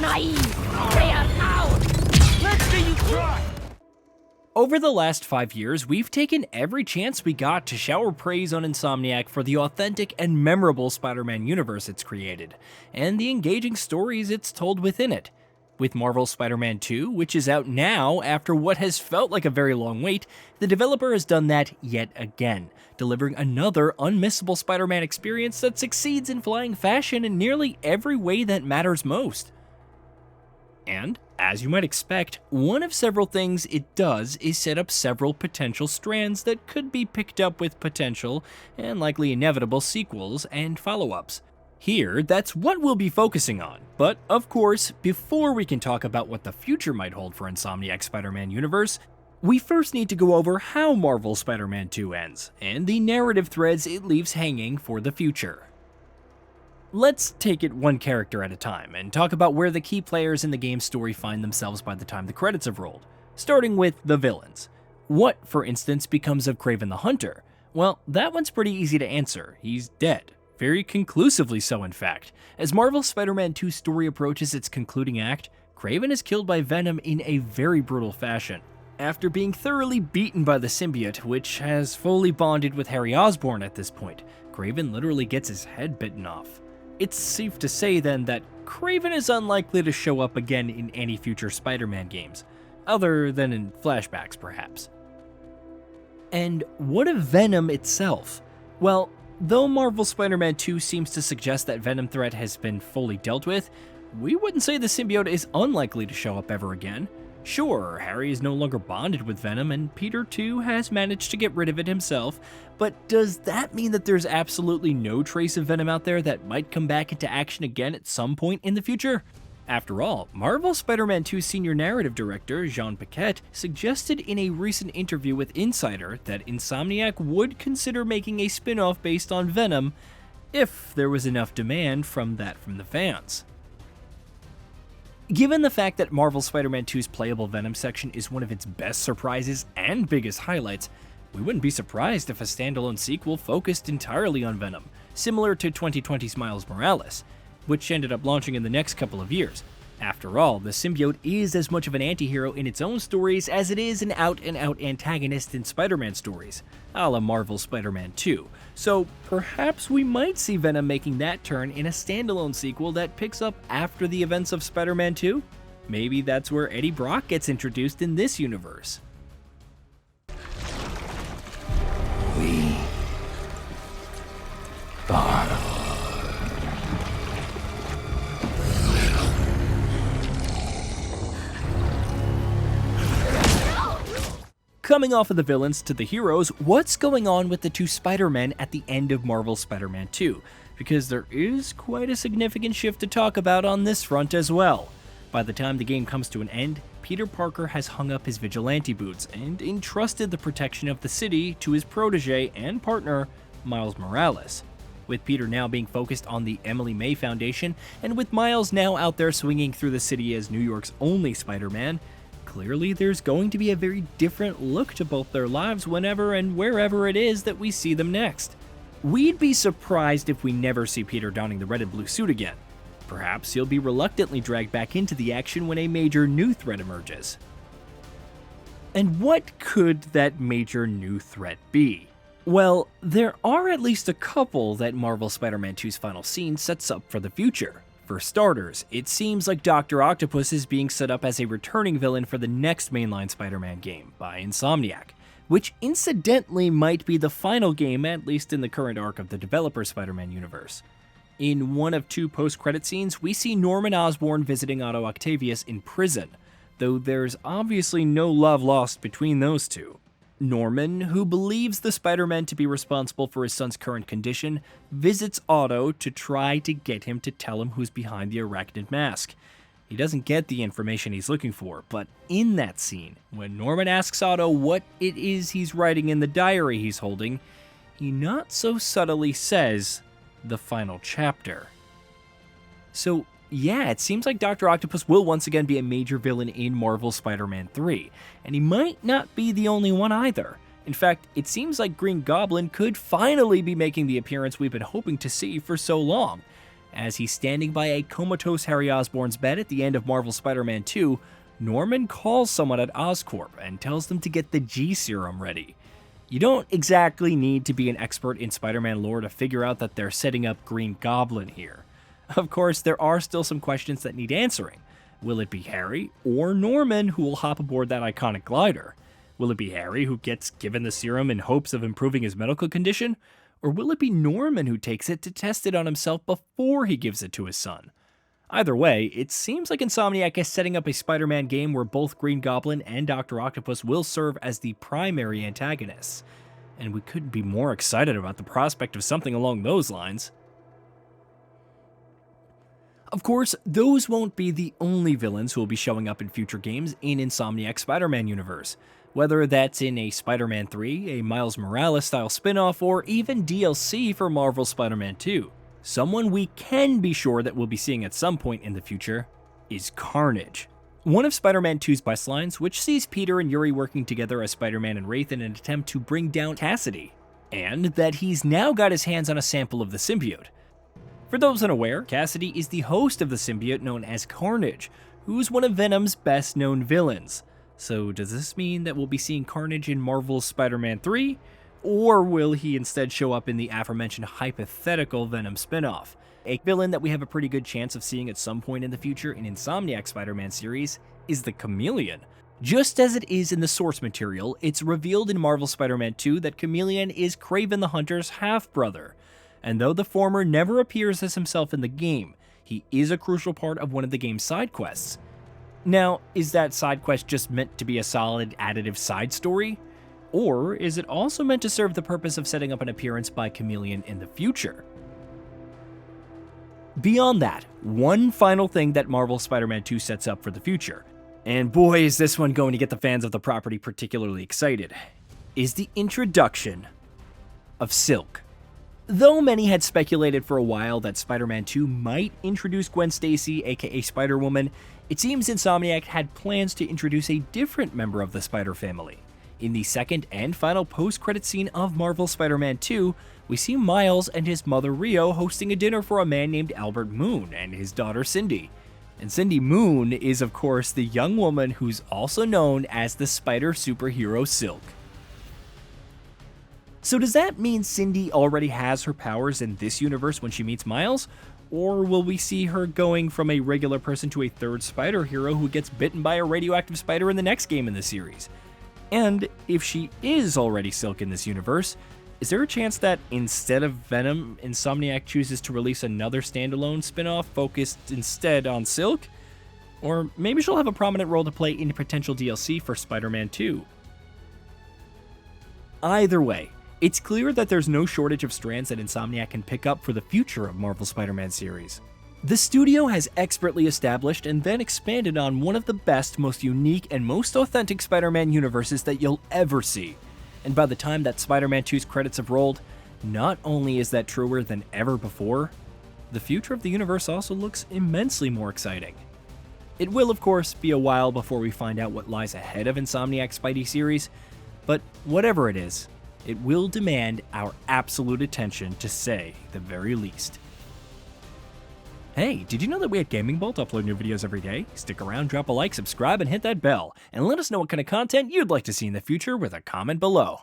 naive. They are out. Let's see you try! Over the last 5 years, we've taken every chance we got to shower praise on Insomniac for the authentic and memorable Spider-Man universe it's created, and the engaging stories it's told within it. With Marvel's Spider-Man 2, which is out now after what has felt like a very long wait, the developer has done that yet again, delivering another unmissable Spider-Man experience that succeeds in flying fashion in nearly every way that matters most. And, as you might expect, one of several things it does is set up several potential strands that could be picked up with potential, and likely inevitable, sequels and follow-ups. Here, that's what we'll be focusing on, but of course, before we can talk about what the future might hold for Insomniac's Spider-Man universe, we first need to go over how Marvel's Spider-Man 2 ends, and the narrative threads it leaves hanging for the future. Let's take it one character at a time, and talk about where the key players in the game's story find themselves by the time the credits have rolled, starting with the villains. What, for instance, becomes of Kraven the Hunter? Well, that one's pretty easy to answer. He's dead. Very conclusively so, in fact. As Marvel's Spider-Man 2 story approaches its concluding act, Kraven is killed by Venom in a very brutal fashion. After being thoroughly beaten by the symbiote, which has fully bonded with Harry Osborn at this point, Kraven literally gets his head bitten off. It's safe to say then that Kraven is unlikely to show up again in any future Spider-Man games, other than in flashbacks perhaps. And what of Venom itself? Well, though Marvel's Spider-Man 2 seems to suggest that Venom threat has been fully dealt with, we wouldn't say the symbiote is unlikely to show up ever again. Sure, Harry is no longer bonded with Venom, and Peter too has managed to get rid of it himself, but does that mean that there's absolutely no trace of Venom out there that might come back into action again at some point in the future? After all, Marvel's Spider-Man 2 senior narrative director, Jean Paquette, suggested in a recent interview with Insider that Insomniac would consider making a spin-off based on Venom if there was enough demand from the fans. Given the fact that Marvel's Spider-Man 2's playable Venom section is one of its best surprises and biggest highlights, we wouldn't be surprised if a standalone sequel focused entirely on Venom, similar to 2020's Miles Morales, which ended up launching in the next couple of years. After all, the symbiote is as much of an anti-hero in its own stories as it is an out-and-out antagonist in Spider-Man stories, a la Marvel's Spider-Man 2, so perhaps we might see Venom making that turn in a standalone sequel that picks up after the events of Spider-Man 2? Maybe that's where Eddie Brock gets introduced in this universe. We are Coming off of the villains to the heroes, what's going on with the two Spider-Men at the end of Marvel's Spider-Man 2? Because there is quite a significant shift to talk about on this front as well. By the time the game comes to an end, Peter Parker has hung up his vigilante boots and entrusted the protection of the city to his protege and partner, Miles Morales. With Peter now being focused on the Emily May Foundation, and with Miles now out there swinging through the city as New York's only Spider-Man, clearly there's going to be a very different look to both their lives whenever and wherever it is that we see them next. We'd be surprised if we never see Peter donning the red and blue suit again. Perhaps he'll be reluctantly dragged back into the action when a major new threat emerges. And what could that major new threat be? Well, there are at least a couple that Marvel Spider-Man 2's final scene sets up for the future. For starters, it seems like Dr. Octopus is being set up as a returning villain for the next mainline Spider-Man game by Insomniac, which incidentally might be the final game, at least in the current arc of the developer Spider-Man universe. In one of two post-credit scenes, we see Norman Osborn visiting Otto Octavius in prison, though there's obviously no love lost between those two. Norman, who believes the Spider-Man to be responsible for his son's current condition, visits Otto to try to get him to tell him who's behind the arachnid mask. He doesn't get the information he's looking for, but in that scene, when Norman asks Otto what it is he's writing in the diary he's holding, he not so subtly says, "the final chapter." So yeah, it seems like Dr. Octopus will once again be a major villain in Marvel's Spider-Man 3, and he might not be the only one either. In fact, it seems like Green Goblin could finally be making the appearance we've been hoping to see for so long. As he's standing by a comatose Harry Osborn's bed at the end of Marvel's Spider-Man 2, Norman calls someone at Oscorp and tells them to get the G-Serum ready. You don't exactly need to be an expert in Spider-Man lore to figure out that they're setting up Green Goblin here. Of course, there are still some questions that need answering. Will it be Harry or Norman who will hop aboard that iconic glider? Will it be Harry who gets given the serum in hopes of improving his medical condition? Or will it be Norman who takes it to test it on himself before he gives it to his son? Either way, it seems like Insomniac is setting up a Spider-Man game where both Green Goblin and Dr. Octopus will serve as the primary antagonists. And we couldn't be more excited about the prospect of something along those lines. Of course, those won't be the only villains who will be showing up in future games in Insomniac's Spider-Man universe. Whether that's in a Spider-Man 3, a Miles Morales-style spin-off, or even DLC for Marvel's Spider-Man 2. Someone we can be sure that we'll be seeing at some point in the future is Carnage. One of Spider-Man 2's questlines, which sees Peter and Yuri working together as Spider-Man and Wraith in an attempt to bring down Cassidy, and that he's now got his hands on a sample of the symbiote. For those unaware, Cassidy is the host of the symbiote known as Carnage, who's one of Venom's best-known villains. So does this mean that we'll be seeing Carnage in Marvel's Spider-Man 3? Or will he instead show up in the aforementioned hypothetical Venom spin-off? A villain that we have a pretty good chance of seeing at some point in the future in Insomniac's Spider-Man series is the Chameleon. Just as it is in the source material, it's revealed in Marvel's Spider-Man 2 that Chameleon is Kraven the Hunter's half-brother. And though the former never appears as himself in the game, he is a crucial part of one of the game's side quests. Now, is that side quest just meant to be a solid additive side story? Or is it also meant to serve the purpose of setting up an appearance by Chameleon in the future? Beyond that, one final thing that Marvel's Spider-Man 2 sets up for the future, and boy is this one going to get the fans of the property particularly excited, is the introduction of Silk. Though many had speculated for a while that Spider-Man 2 might introduce Gwen Stacy, aka Spider-Woman, it seems Insomniac had plans to introduce a different member of the Spider family. In the second and final post-credit scene of Marvel's Spider-Man 2, we see Miles and his mother Rio hosting a dinner for a man named Albert Moon and his daughter Cindy. And Cindy Moon is of course the young woman who's also known as the Spider superhero Silk. So does that mean Cindy already has her powers in this universe when she meets Miles? Or will we see her going from a regular person to a third spider hero who gets bitten by a radioactive spider in the next game in the series? And if she is already Silk in this universe, is there a chance that instead of Venom, Insomniac chooses to release another standalone spin-off focused instead on Silk? Or maybe she'll have a prominent role to play in potential DLC for Spider-Man 2. Either way, it's clear that there's no shortage of strands that Insomniac can pick up for the future of Marvel's Spider-Man series. The studio has expertly established and then expanded on one of the best, most unique, and most authentic Spider-Man universes that you'll ever see. And by the time that Spider-Man 2's credits have rolled, not only is that truer than ever before, the future of the universe also looks immensely more exciting. It will, of course, be a while before we find out what lies ahead of Insomniac's Spidey series, but whatever it is, it will demand our absolute attention, to say the very least. Hey, did you know that we at GamingBolt upload new videos every day? Stick around, drop a like, subscribe, and hit that bell, and let us know what kind of content you'd like to see in the future with a comment below.